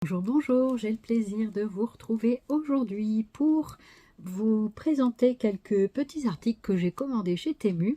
Bonjour, bonjour, j'ai le plaisir de vous retrouver aujourd'hui pour vous présenter quelques petits articles que j'ai commandés chez Temu.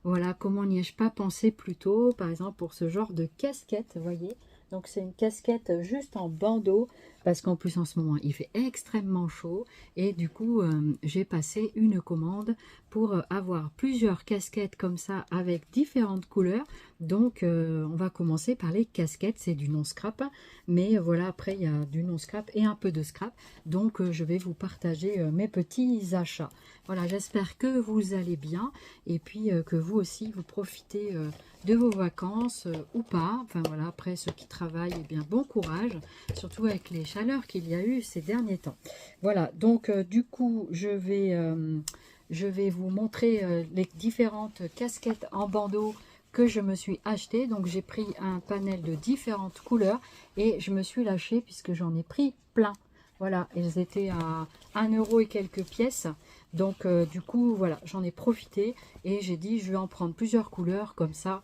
Voilà, comment n'y ai-je pas pensé plus tôt, par exemple pour ce genre de casquette, vous voyez. Donc c'est une casquette juste en bandeau, parce qu'en plus en ce moment il fait extrêmement chaud, et du coup j'ai passé une commande pour avoir plusieurs casquettes comme ça avec différentes couleurs. Donc on va commencer par les casquettes, c'est du non scrap, mais voilà, après il y a du non scrap et un peu de scrap. Donc je vais vous partager mes petits achats. Voilà, j'espère que vous allez bien et puis que vous aussi vous profitez de vos vacances ou pas. Enfin voilà, après ceux qui travaillent, eh bien bon courage, surtout avec les chaleurs qu'il y a eu ces derniers temps. Voilà, donc du coup je vais vous montrer les différentes casquettes en bandeau que je me suis acheté. Donc j'ai pris un panel de différentes couleurs et je me suis lâchée puisque j'en ai pris plein. Voilà, elles étaient à 1 € et quelques pièces. Donc du coup, voilà, j'en ai profité et j'ai dit je vais en prendre plusieurs couleurs comme ça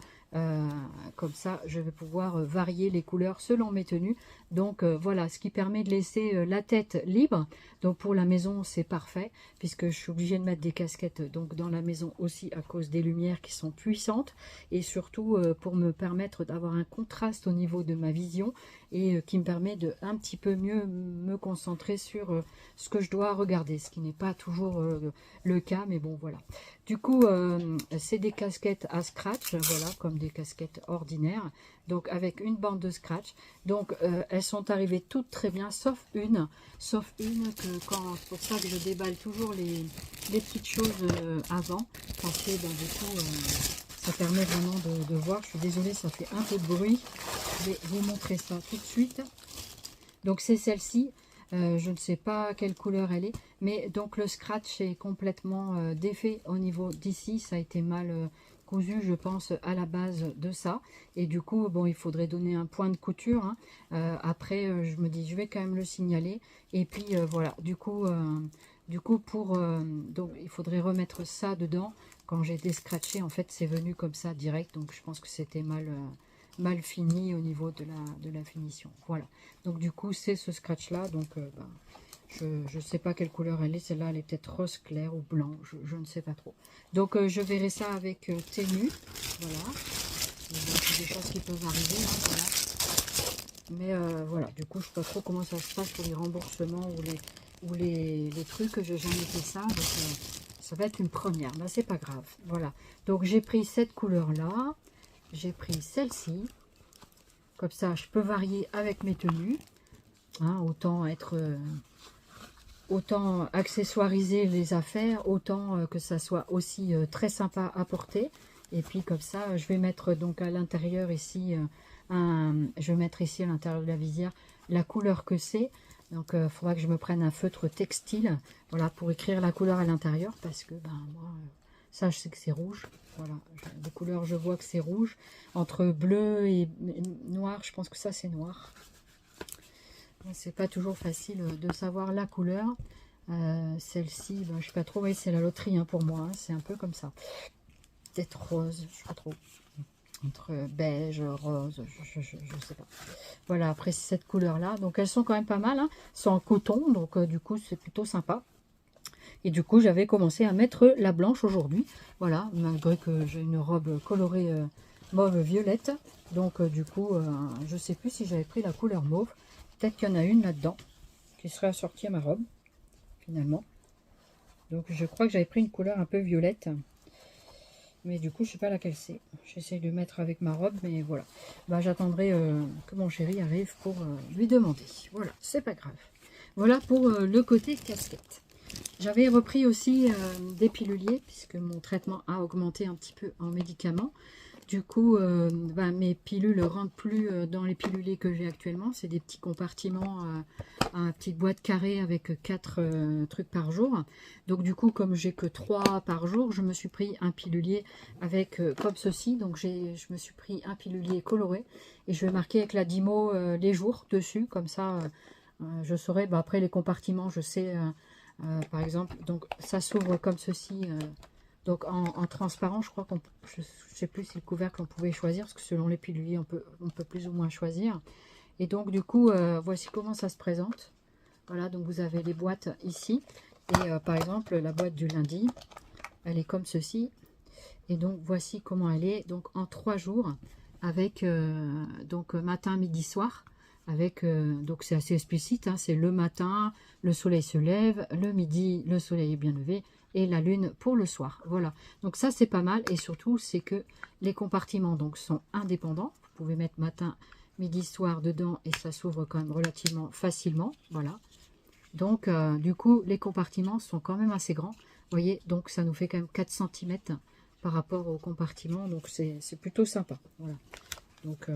je vais pouvoir varier les couleurs selon mes tenues. Donc voilà, ce qui permet de laisser la tête libre. Donc pour la maison, c'est parfait puisque je suis obligée de mettre des casquettes donc dans la maison aussi à cause des lumières qui sont puissantes et surtout pour me permettre d'avoir un contraste au niveau de ma vision et qui me permet de un petit peu mieux me concentrer sur ce que je dois regarder, ce qui n'est pas toujours le cas, mais bon voilà. Du coup, c'est des casquettes à scratch, voilà, comme des casquettes ordinaires, donc avec une bande de scratch. Donc elles sont arrivées toutes très bien, sauf une que quand, c'est pour ça que je déballe toujours les petites choses avant, parce que ben, du coup, ça permet vraiment de voir. Je suis désolée, ça fait un peu de bruit. Je vais vous montrer ça tout de suite. Donc c'est celle-ci. Je ne sais pas quelle couleur elle est, mais donc le scratch est complètement défait au niveau d'ici. Ça a été mal cousu, je pense, à la base de ça. Et du coup, bon, il faudrait donner un point de couture, hein. Après, je me dis, je vais quand même le signaler. Et puis voilà, du coup donc il faudrait remettre ça dedans. Quand j'ai déscratché, en fait, c'est venu comme ça direct. Donc je pense que c'était mal fini au niveau de la finition. Voilà. Donc du coup, c'est ce scratch-là. Donc ben, je ne sais pas quelle couleur elle est. Celle-là, elle est peut-être rose clair ou blanc. Je ne sais pas trop. Donc je verrai ça avec Temu. Voilà. C'est des choses qui peuvent arriver. Hein, voilà. Mais voilà, du coup, je ne sais pas trop comment ça se passe pour les remboursements ou les trucs. Je n'ai jamais fait ça. Donc ça va être une première. Mais c'est pas grave. Voilà. Donc j'ai pris cette couleur-là. J'ai pris celle-ci. Comme ça, je peux varier avec mes tenues. Hein, autant accessoiriser les affaires, autant que ça soit aussi très sympa à porter. Et puis comme ça, je vais mettre donc à l'intérieur ici, je vais mettre ici à l'intérieur de la visière la couleur que c'est. Donc il faudra que je me prenne un feutre textile, voilà, pour écrire la couleur à l'intérieur, parce que ben moi, ça je sais que c'est rouge. Voilà, les couleurs je vois que c'est rouge. Entre bleu et noir, je pense que ça c'est noir. C'est pas toujours facile de savoir la couleur. Celle-ci, ben, je sais pas trop, oui, c'est la loterie hein, pour moi, hein, c'est un peu comme ça. Peut-être rose, je sais pas trop. Entre beige, rose, je sais pas. Voilà, après c'est cette couleur-là. Donc elles sont quand même pas mal, hein. Elles sont en coton, donc du coup c'est plutôt sympa. Et du coup j'avais commencé à mettre la blanche aujourd'hui. Voilà, malgré que j'ai une robe colorée mauve violette. Donc du coup, je sais plus si j'avais pris la couleur mauve. Peut-être qu'il y en a une là-dedans qui serait assortie à ma robe, finalement. Donc je crois que j'avais pris une couleur un peu violette. Mais du coup, je sais pas laquelle c'est. J'essaie de mettre avec ma robe, mais voilà. Bah, j'attendrai que mon chéri arrive pour lui demander. Voilà, c'est pas grave. Voilà pour le côté casquette. J'avais repris aussi des piluliers, puisque mon traitement a augmenté un petit peu en médicaments. Du coup, ben, mes pilules ne rentrent plus dans les piluliers que j'ai actuellement. C'est des petits compartiments, une petite boîte carrée avec 4 trucs par jour. Donc du coup, comme j'ai que 3 par jour, je me suis pris un pilulier avec comme ceci. Donc je me suis pris un pilulier coloré et je vais marquer avec la Dymo les jours dessus. Comme ça, je saurai. Ben, après les compartiments, je sais par exemple. Donc ça s'ouvre comme ceci. Donc en transparent, je crois je ne sais plus si le couvercle on pouvait choisir, parce que selon les piluliers, on peut plus ou moins choisir. Et donc du coup, voici comment ça se présente. Voilà, donc vous avez les boîtes ici. Et par exemple, la boîte du lundi, elle est comme ceci. Et donc voici comment elle est. Donc en 3 jours, avec donc matin, midi, soir. Avec donc c'est assez explicite, hein, c'est le matin, le soleil se lève, le midi, le soleil est bien levé, et la lune pour le soir. Voilà, donc ça c'est pas mal, et surtout c'est que les compartiments donc sont indépendants. Vous pouvez mettre matin, midi, soir dedans, et ça s'ouvre quand même relativement facilement. Voilà, donc du coup les compartiments sont quand même assez grands. Vous voyez, donc ça nous fait quand même 4 cm par rapport aux compartiments, donc c'est plutôt sympa. Voilà, donc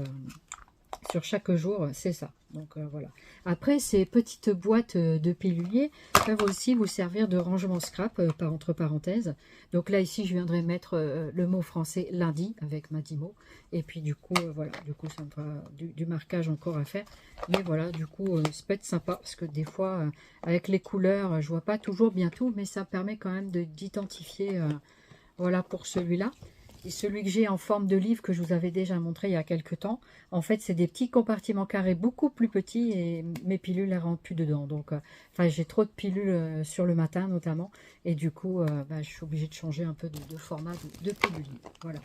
sur chaque jour, c'est ça. Donc voilà. Après, ces petites boîtes de piluliers peuvent aussi vous servir de rangement scrap, entre parenthèses. Donc là, ici, je viendrai mettre le mot français lundi avec Madimo. Et puis du coup, voilà, du coup, ça me fera du marquage encore à faire. Mais voilà, du coup, ça peut être sympa parce que des fois, avec les couleurs, je vois pas toujours bien tout, mais ça permet quand même d'identifier. Voilà pour celui-là. Et celui que j'ai en forme de livre que je vous avais déjà montré il y a quelques temps, en fait c'est des petits compartiments carrés beaucoup plus petits et mes pilules ne rentrent plus dedans. Donc enfin j'ai trop de pilules sur le matin notamment et du coup je suis obligée de changer un peu de format de pilules. Voilà.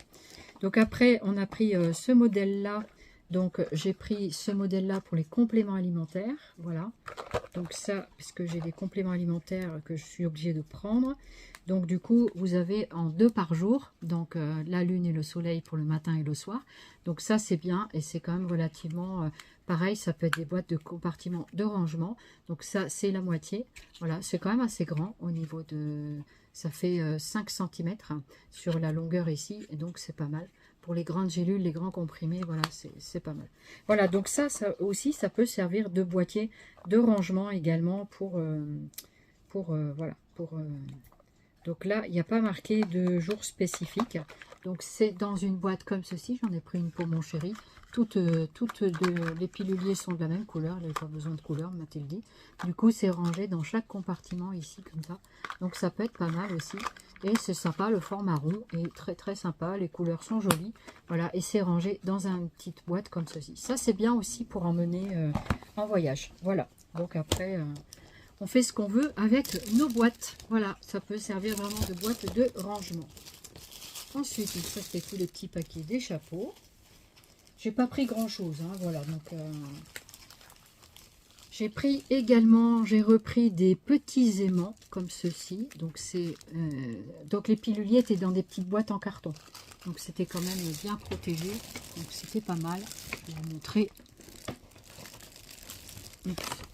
Donc après on a pris ce modèle là. Donc j'ai pris ce modèle là pour les compléments alimentaires. Voilà. Donc ça, puisque j'ai des compléments alimentaires que je suis obligée de prendre. Donc du coup, vous avez en 2 par jour, donc la lune et le soleil pour le matin et le soir. Donc ça, c'est bien et c'est quand même relativement pareil. Ça peut être des boîtes de compartiments de rangement. Donc ça, c'est la moitié. Voilà, c'est quand même assez grand au niveau de... Ça fait 5 cm sur la longueur ici, et donc c'est pas mal. Pour les grandes gélules, les grands comprimés, voilà, c'est pas mal. Voilà, donc ça aussi, ça peut servir de boîtier de rangement également pour voilà, donc là, il n'y a pas marqué de jour spécifique. Donc c'est dans une boîte comme ceci. J'en ai pris une pour mon chéri. Toutes les piluliers sont de la même couleur. Il n'y a pas besoin de couleur, m'a-t-il dit. Du coup, c'est rangé dans chaque compartiment ici, comme ça. Donc ça peut être pas mal aussi. Et c'est sympa, le format rond est très très sympa. Les couleurs sont jolies. Voilà, et c'est rangé dans une petite boîte comme ceci. Ça, c'est bien aussi pour emmener en voyage. Voilà, donc après... on fait ce qu'on veut avec nos boîtes. Voilà, ça peut servir vraiment de boîte de rangement. Ensuite, ça c'est tous les petits paquets des chapeaux. J'ai pas pris grand chose, hein, voilà. Donc j'ai pris également, j'ai repris des petits aimants comme ceci. Donc c'est donc les piluliers étaient dans des petites boîtes en carton. Donc c'était quand même bien protégé. Donc c'était pas mal. Je vais vous montrer.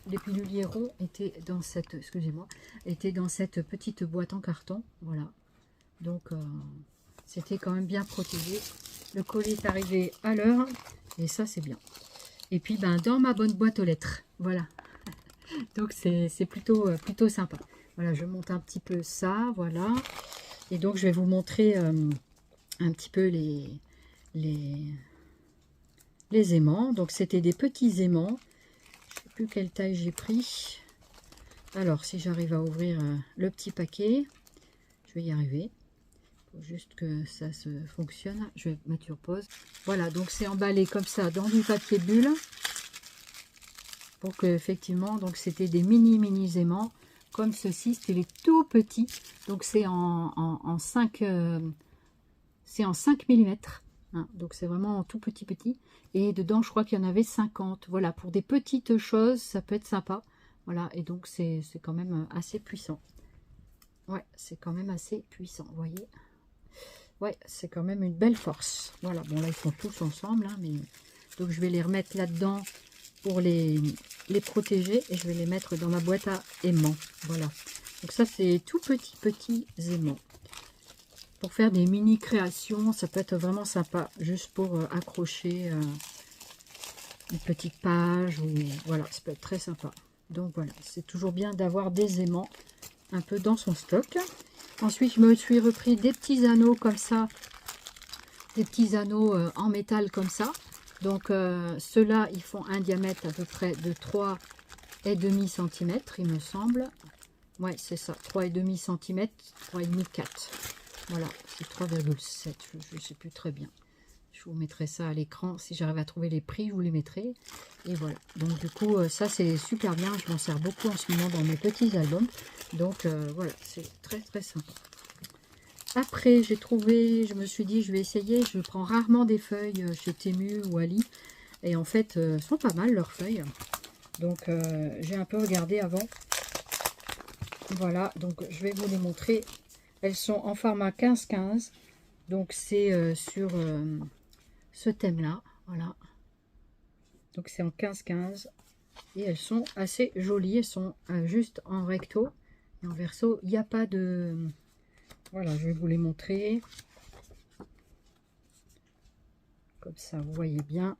Les piluliers ronds étaient dans cette, excusez-moi, étaient dans cette petite boîte en carton, voilà. Donc c'était quand même bien protégé. Le colis est arrivé à l'heure et ça c'est bien. Et puis ben dans ma bonne boîte aux lettres, voilà. Donc c'est plutôt sympa. Voilà, je monte un petit peu ça, voilà. Et donc je vais vous montrer un petit peu les aimants. Donc c'était des petits aimants. Je ne sais plus quelle taille j'ai pris. Alors, si j'arrive à ouvrir le petit paquet, je vais y arriver. Il faut juste que ça se fonctionne. Je vais mettre sur pause. Voilà, donc c'est emballé comme ça dans du papier bulle. Pour que, effectivement, donc c'était des mini aimants. Comme ceci, c'était les tout petits. Donc c'est en 5 mm. Hein, donc c'est vraiment tout petit. Et dedans, je crois qu'il y en avait 50. Voilà, pour des petites choses, ça peut être sympa. Voilà, et donc c'est quand même assez puissant. Ouais, c'est quand même assez puissant, vous voyez. Ouais, c'est quand même une belle force. Voilà, bon là, ils sont tous ensemble, hein, mais... Donc je vais les remettre là-dedans pour les protéger. Et je vais les mettre dans ma boîte à aimants. Voilà. Donc ça, c'est tout petits aimants. Pour faire des mini créations, ça peut être vraiment sympa, juste pour accrocher une petite page, ou voilà, ça peut être très sympa. Donc voilà, c'est toujours bien d'avoir des aimants un peu dans son stock. Ensuite, je me suis repris des petits anneaux comme ça, des petits anneaux en métal comme ça. Donc ceux-là, ils font un diamètre à peu près de 3,5 cm, il me semble. Ouais, c'est ça, 3,5 cm, 3,5, 4. Voilà, c'est 3,7, je ne sais plus très bien. Je vous mettrai ça à l'écran. Si j'arrive à trouver les prix, je vous les mettrai. Et voilà. Donc du coup, ça c'est super bien. Je m'en sers beaucoup en ce moment dans mes petits albums. Donc voilà, c'est très très sympa. Après, j'ai trouvé, je me suis dit, je vais essayer. Je prends rarement des feuilles chez Temu ou Ali. Et en fait, sont pas mal leurs feuilles. Donc j'ai un peu regardé avant. Voilà, donc je vais vous les montrer. Elles sont en format 15-15. Donc c'est sur ce thème-là. Voilà. Donc c'est en 15-15. Et elles sont assez jolies. Elles sont juste en recto. Et en verso, il n'y a pas de... Voilà, je vais vous les montrer. Comme ça, vous voyez bien.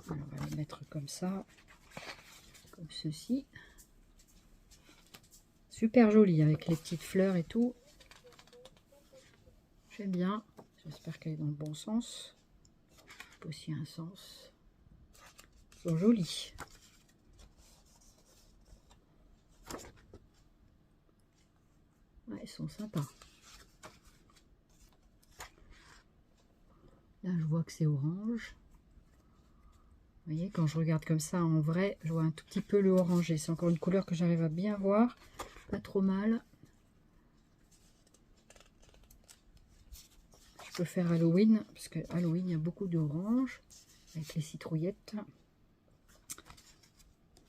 Alors, on va les mettre comme ça. Comme ceci. Super joli avec les petites fleurs et tout. J'aime bien. J'espère qu'elle est dans le bon sens. Aussi un sens. Ils sont jolis. Ouais, ils sont sympas. Là, je vois que c'est orange. Vous voyez, quand je regarde comme ça en vrai, je vois un tout petit peu le orangé. C'est encore une couleur que j'arrive à bien voir. Pas trop mal. Je peux faire Halloween, parce que Halloween, il y a beaucoup d'orange avec les citrouillettes.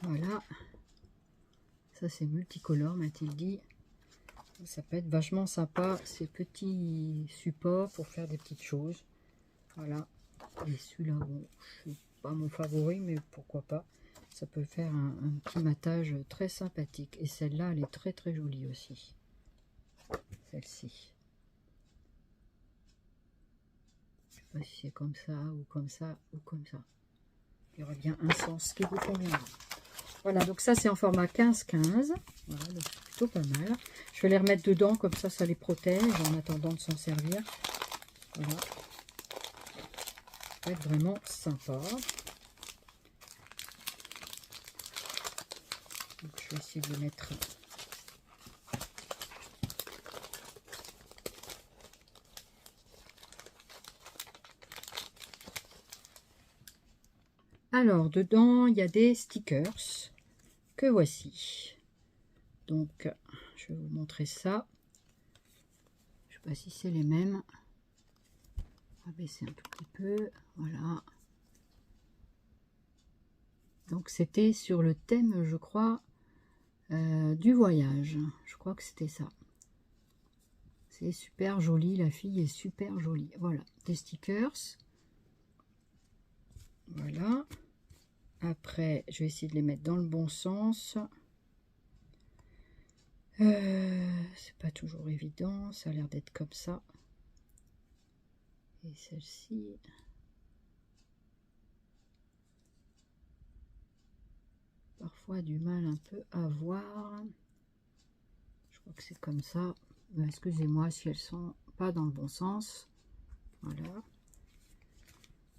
Voilà. Ça, c'est multicolore, m'a-t-il dit. Ça peut être vachement sympa, ces petits supports pour faire des petites choses. Voilà. Et celui-là, bon, je suis pas mon favori, mais pourquoi pas. Ça peut faire un petit matage très sympathique. Et celle-là, elle est très très jolie aussi. Celle-ci. Je sais pas si c'est comme ça, ou comme ça, ou comme ça. Il y aura bien un sens qui vous conviendra. Voilà, donc ça c'est en format 15-15. Voilà, donc c'est plutôt pas mal. Je vais les remettre dedans, comme ça les protège en attendant de s'en servir. Voilà. Ça va être vraiment sympa. Donc je vais essayer de les mettre. Alors, dedans, il y a des stickers que voici. Donc, je vais vous montrer ça. Je ne sais pas si c'est les mêmes. On va baisser un tout petit peu. Voilà. Donc, c'était sur le thème, je crois, du voyage. Je crois que c'était ça. C'est super joli. La fille est super jolie. Voilà, des stickers. Voilà. Après, je vais essayer de les mettre dans le bon sens. C'est pas toujours évident. Ça a l'air d'être comme ça. Et celle-ci... Parfois du mal un peu à voir. Je crois que c'est comme ça. Excusez-moi si elles sont pas dans le bon sens. Voilà.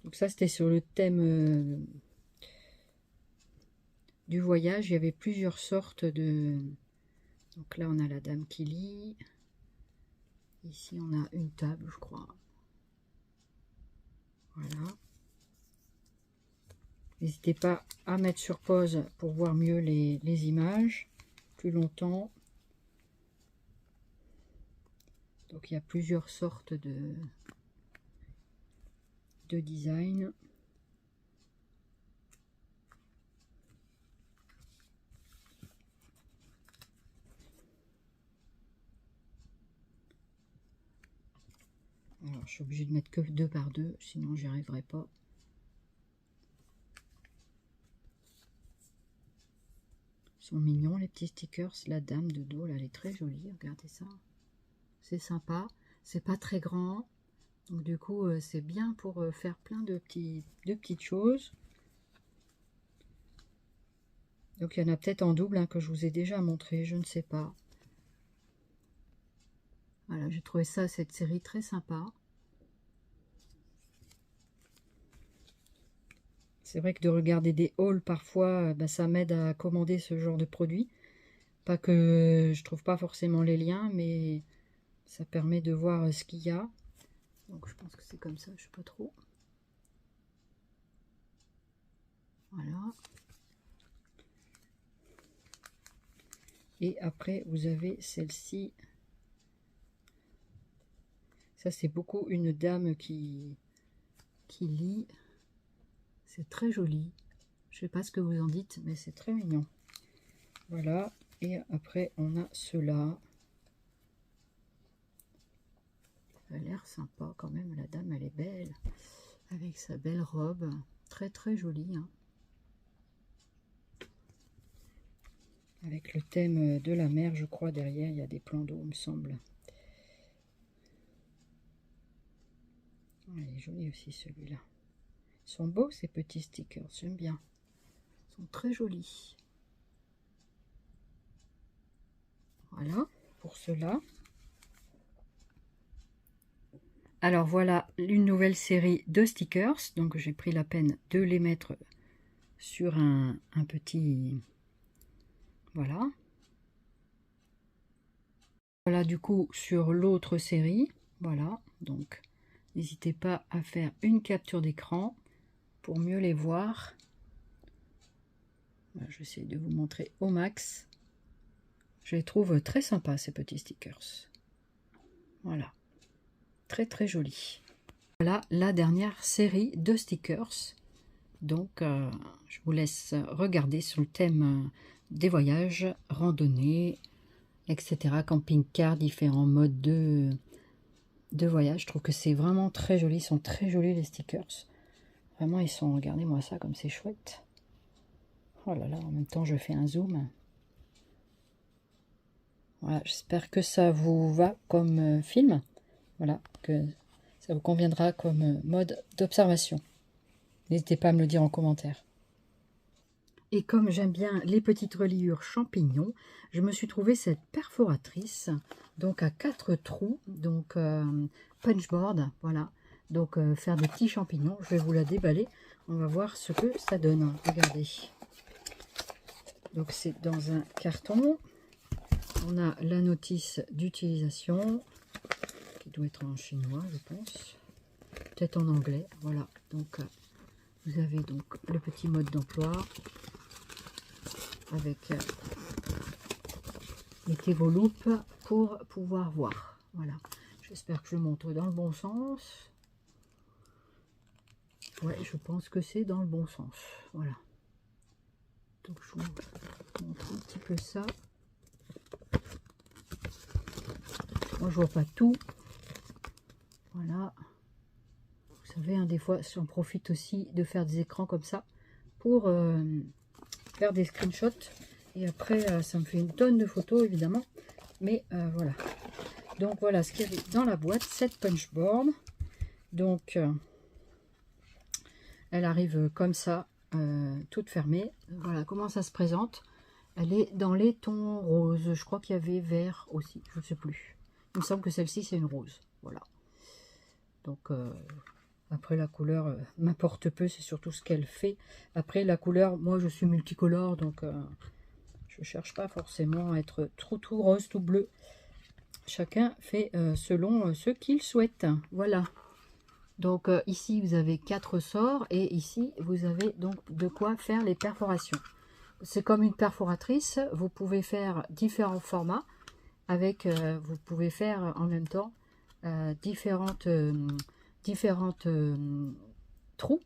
Donc ça, c'était sur le thème du voyage. Il y avait plusieurs sortes de... Donc là, on a la dame qui lit. Ici, on a une table, je crois. Voilà. N'hésitez pas à mettre sur pause pour voir mieux les images, plus longtemps. Donc il y a plusieurs sortes de design. Alors je suis obligée de mettre que 2 par 2, sinon j'y arriverai pas. Ils sont mignons les petits stickers. La dame de dos là, elle est très jolie, regardez ça. C'est sympa, c'est pas très grand. Donc du coup c'est bien pour faire plein de petites choses. Donc il y en a peut-être en double que je vous ai déjà montré, je ne sais pas. Voilà, j'ai trouvé ça, cette série très sympa. C'est vrai que de regarder des hauls parfois, ça m'aide à commander ce genre de produit. Pas que je trouve pas forcément les liens, mais ça permet de voir ce qu'il y a. Donc je pense que c'est comme ça, je sais pas trop. Voilà. Et après, vous avez celle-ci. Ça, c'est beaucoup une dame qui lit. C'est très joli. Je sais pas ce que vous en dites, mais c'est très mignon. Voilà. Et après, on a ceux-là. Ça a l'air sympa quand même. La dame, elle est belle. Avec sa belle robe. Très, très jolie. Hein. Avec le thème de la mer, je crois, derrière, il y a des plans d'eau, il me semble. Il est joli aussi, celui-là. Ils sont beaux, ces petits stickers. J'aime bien. Ils sont très jolis. Voilà, pour cela. Alors, voilà une nouvelle série de stickers. Donc, j'ai pris la peine de les mettre sur un petit... Voilà. Voilà, du coup, sur l'autre série. Voilà, donc, n'hésitez pas à faire une capture d'écran pour mieux les voir. Voilà, j'essaie de vous montrer au max. Je les trouve très sympas, ces petits stickers. Voilà. Très, très joli. Voilà la dernière série de stickers. Donc, je vous laisse regarder sur le thème des voyages, randonnées, etc. Camping-car, différents modes de voyage. Je trouve que c'est vraiment très joli. Ils sont très jolis, les stickers. Vraiment, ils sont... Regardez-moi ça, comme c'est chouette. Oh là là, en même temps, je fais un zoom. Voilà, j'espère que ça vous va comme film. Voilà, que ça vous conviendra comme mode d'observation. N'hésitez pas à me le dire en commentaire. Et comme j'aime bien les petites reliures champignons, je me suis trouvé cette perforatrice, donc à 4 trous, donc punchboard, voilà. Donc faire des petits champignons, je vais vous la déballer, on va voir ce que ça donne. Regardez. Donc c'est dans un carton, on a la notice d'utilisation, qui doit être en chinois je pense, peut-être en anglais, voilà. Donc vous avez donc le petit mode d'emploi, avec mettez vos loupes pour pouvoir voir. Voilà, j'espère que je montre dans le bon sens. Ouais, je pense que c'est dans le bon sens. Voilà, donc je vous montre un petit peu ça. Moi je vois pas tout. Voilà, vous savez, hein, des fois j'en profite aussi de faire des écrans comme ça pour faire des screenshots, et après ça me fait une tonne de photos évidemment, mais voilà. Donc voilà ce qu'il y avait dans la boîte, cette punchboard. Donc elle arrive comme ça, toute fermée. Voilà comment ça se présente. Elle est dans les tons roses, je crois qu'il y avait vert aussi, je ne sais plus. Il me semble que celle-ci c'est une rose, voilà. Donc après la couleur m'importe peu, c'est surtout ce qu'elle fait. Après la couleur, moi je suis multicolore, donc je cherche pas forcément à être tout rose, tout bleu. Chacun fait selon ce qu'il souhaite. Voilà. Donc ici vous avez 4 sorts, et ici vous avez donc de quoi faire les perforations. C'est comme une perforatrice, vous pouvez faire différents formats avec, vous pouvez faire en même temps différentes trous.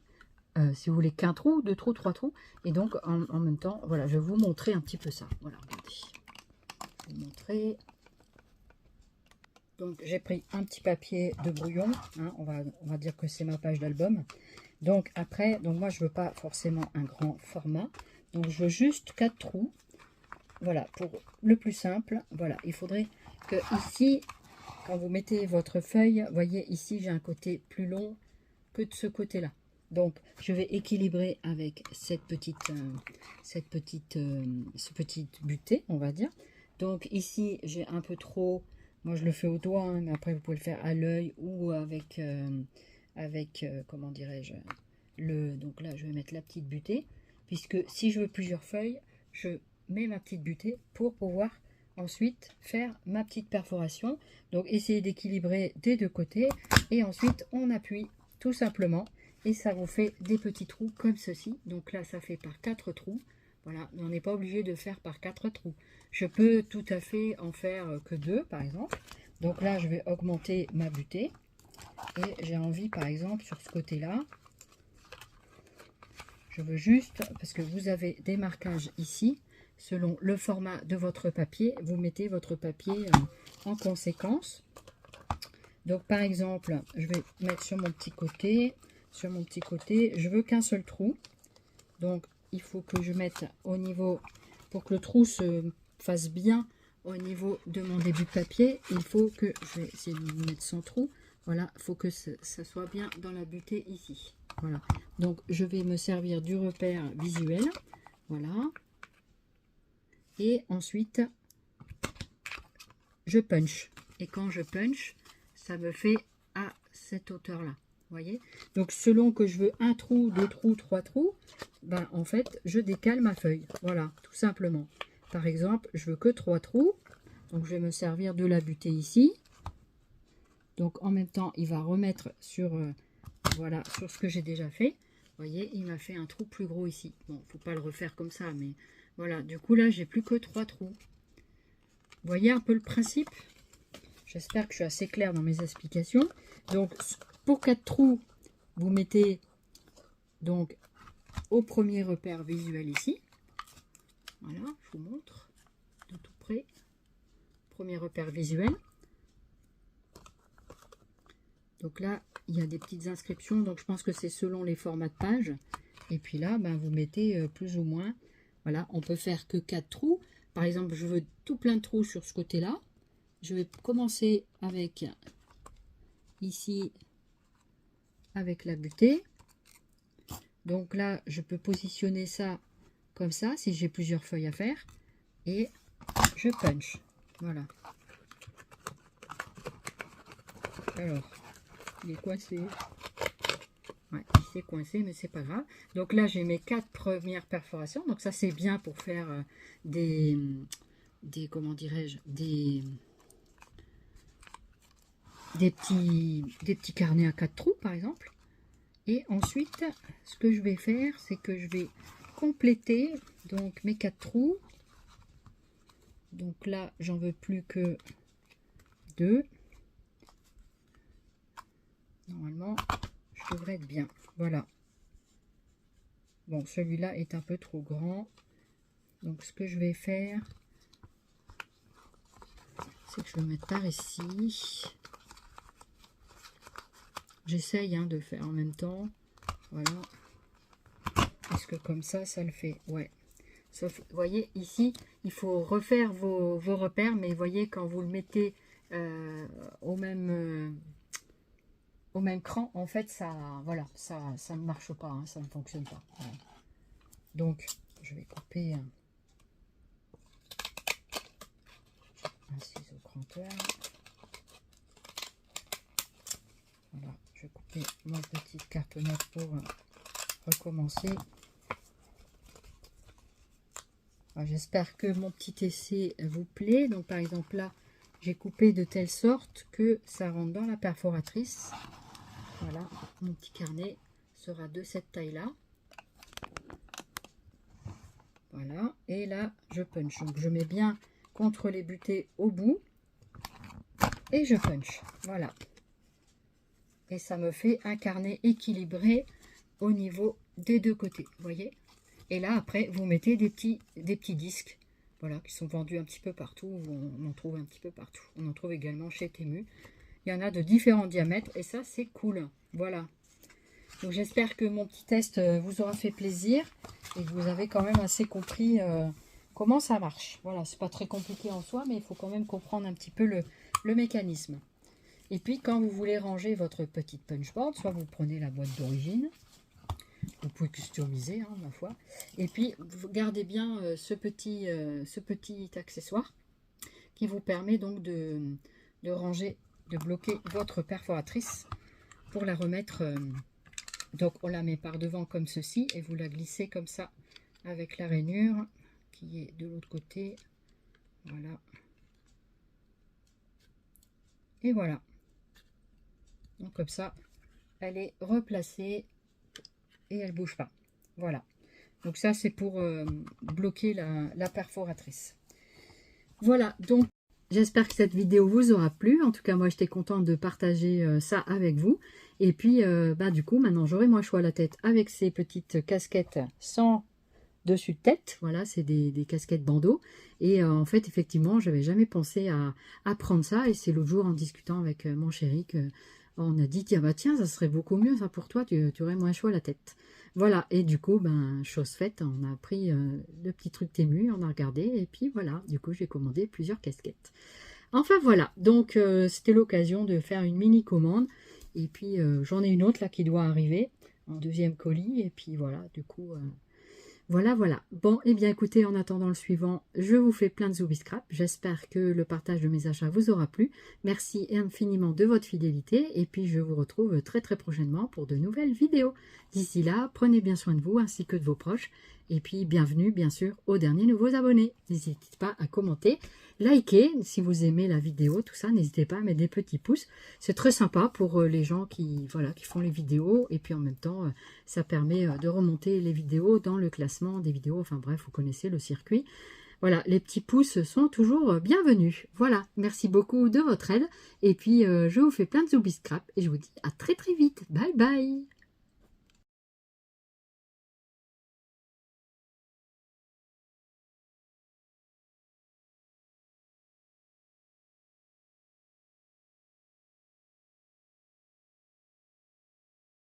Si vous voulez qu'un trou, 2 trous, 3 trous, et donc en même temps, voilà, je vais vous montrer un petit peu ça. Voilà, regardez. Je vais vous montrer. Donc j'ai pris un petit papier de brouillon, hein, on va dire que c'est ma page d'album. Donc après, donc moi je veux pas forcément un grand format, donc je veux juste 4 trous. Voilà, pour le plus simple. Voilà, il faudrait que ici, quand vous mettez votre feuille, voyez ici j'ai un côté plus long que de ce côté-là. Donc je vais équilibrer avec ce petit butée, on va dire. Donc ici j'ai un peu trop, moi je le fais au doigt, hein, mais après vous pouvez le faire à l'œil ou avec comment dirais-je, donc là je vais mettre la petite butée, puisque si je veux plusieurs feuilles, je mets ma petite butée pour pouvoir ensuite faire ma petite perforation. Donc essayez d'équilibrer des deux côtés et ensuite on appuie tout simplement et ça vous fait des petits trous comme ceci. Donc là ça fait par 4 trous. Voilà, mais on n'est pas obligé de faire par 4 trous. Je peux tout à fait en faire que 2 par exemple. Donc là je vais augmenter ma butée et j'ai envie par exemple sur ce côté là. Je veux juste, parce que vous avez des marquages ici, selon le format de votre papier, vous mettez votre papier en conséquence. Donc par exemple, je vais mettre sur mon petit côté, je veux qu'un seul trou. Donc il faut que je mette au niveau, pour que le trou se fasse bien au niveau de mon début de papier, il faut que, je vais essayer de mettre sans trou, voilà, il faut que ça soit bien dans la butée ici. Voilà, donc je vais me servir du repère visuel, voilà, et ensuite je punch, et quand je punch, ça me fait à cette hauteur là, voyez. Donc selon que je veux un trou, 2 trous, 3 trous, ben en fait je décale ma feuille, voilà, tout simplement. Par exemple, je veux que 3 trous, donc je vais me servir de la butée ici. Donc en même temps, il va remettre sur voilà, sur ce que j'ai déjà fait. Vous voyez, il m'a fait un trou plus gros ici. Bon, faut pas le refaire comme ça, mais voilà. Du coup, là, j'ai plus que 3 trous. Vous voyez un peu le principe? J'espère que je suis assez claire dans mes explications. Donc, pour 4 trous, vous mettez donc au premier repère visuel ici. Voilà, je vous montre de tout près. Premier repère visuel. Donc là, il y a des petites inscriptions, donc je pense que c'est selon les formats de page. Et puis là, ben, vous mettez plus ou moins, voilà, on peut faire que 4 trous. Par exemple, je veux tout plein de trous sur ce côté-là. Je vais commencer avec, ici, avec la butée. Donc là, je peux positionner ça comme ça, si j'ai plusieurs feuilles à faire. Et je punch, voilà. Alors, il est coincé. Ouais, il s'est coincé, mais c'est pas grave. Donc là, j'ai mes 4 premières perforations. Donc ça, c'est bien pour faire des comment dirais-je, des petits carnets à 4 trous, par exemple. Et ensuite, ce que je vais faire, c'est que je vais compléter donc mes 4 trous. Donc là, j'en veux plus que 2. Normalement, je devrais être bien. Voilà. Bon, celui-là est un peu trop grand. Donc, ce que je vais faire, c'est que je vais le mettre par ici. J'essaye de faire en même temps. Voilà. Est-ce que comme ça, ça le fait? Ouais. Sauf, vous voyez, ici, il faut refaire vos repères. Mais vous voyez, quand vous le mettez au même cran, en fait, ça, voilà, ça ne marche pas. Hein, ça ne fonctionne pas. Voilà. Donc, je vais couper un ciseau cranteur. Voilà, je vais couper ma petite cartonnette pour recommencer. J'espère que mon petit essai vous plaît. Donc par exemple là, j'ai coupé de telle sorte que ça rentre dans la perforatrice. Voilà, mon petit carnet sera de cette taille-là. Voilà, et là, je punch. Donc je mets bien contre les butées au bout. Et je punch. Voilà. Et ça me fait un carnet équilibré au niveau des deux côtés. Vous voyez? Et là, après, vous mettez des petits disques, voilà, qui sont vendus un petit peu partout. On en trouve un petit peu partout. On en trouve également chez Temu. Il y en a de différents diamètres et ça, c'est cool. Voilà. Donc, j'espère que mon petit test vous aura fait plaisir et que vous avez quand même assez compris comment ça marche. Voilà, c'est pas très compliqué en soi, mais il faut quand même comprendre un petit peu le mécanisme. Et puis, quand vous voulez ranger votre petite punchboard, soit vous prenez la boîte d'origine, vous pouvez customiser, hein, ma foi. Et puis, vous gardez bien ce petit accessoire qui vous permet donc de ranger, de bloquer votre perforatrice pour la remettre. Donc, on la met par devant comme ceci et vous la glissez comme ça avec la rainure qui est de l'autre côté. Voilà. Et voilà. Donc comme ça, elle est replacée et elle bouge pas. Voilà. Donc ça, c'est pour bloquer la perforatrice. Voilà, donc j'espère que cette vidéo vous aura plu. En tout cas, moi, j'étais contente de partager ça avec vous. Et puis, du coup, maintenant, j'aurai moins chaud à la tête avec ces petites casquettes sans dessus de tête. Voilà, c'est des casquettes bandeaux. Et en fait, effectivement, j'avais jamais pensé à prendre ça. Et c'est l'autre jour, en discutant avec mon chéri, que on a dit, tiens, tiens, ça serait beaucoup mieux ça pour toi, tu aurais moins chaud à la tête. Voilà, et du coup, chose faite, on a pris le petit truc Temu, on a regardé, et puis voilà, du coup, j'ai commandé plusieurs casquettes. Enfin voilà, donc c'était l'occasion de faire une mini commande, et puis j'en ai une autre là qui doit arriver, en deuxième colis, et puis voilà, du coup... Voilà, voilà. Bon, eh bien écoutez, en attendant le suivant, je vous fais plein de Zoubiscrap. J'espère que le partage de mes achats vous aura plu. Merci infiniment de votre fidélité. Et puis je vous retrouve très très prochainement pour de nouvelles vidéos. D'ici là, prenez bien soin de vous ainsi que de vos proches. Et puis bienvenue bien sûr aux derniers nouveaux abonnés. N'hésitez pas à commenter, liker si vous aimez la vidéo, tout ça. N'hésitez pas à mettre des petits pouces. C'est très sympa pour les gens qui font les vidéos. Et puis en même temps, ça permet de remonter les vidéos dans le classement des vidéos. Enfin bref, vous connaissez le circuit. Voilà, les petits pouces sont toujours bienvenus. Voilà, merci beaucoup de votre aide. Et puis je vous fais plein de Zoubiscrap et je vous dis à très très vite. Bye bye.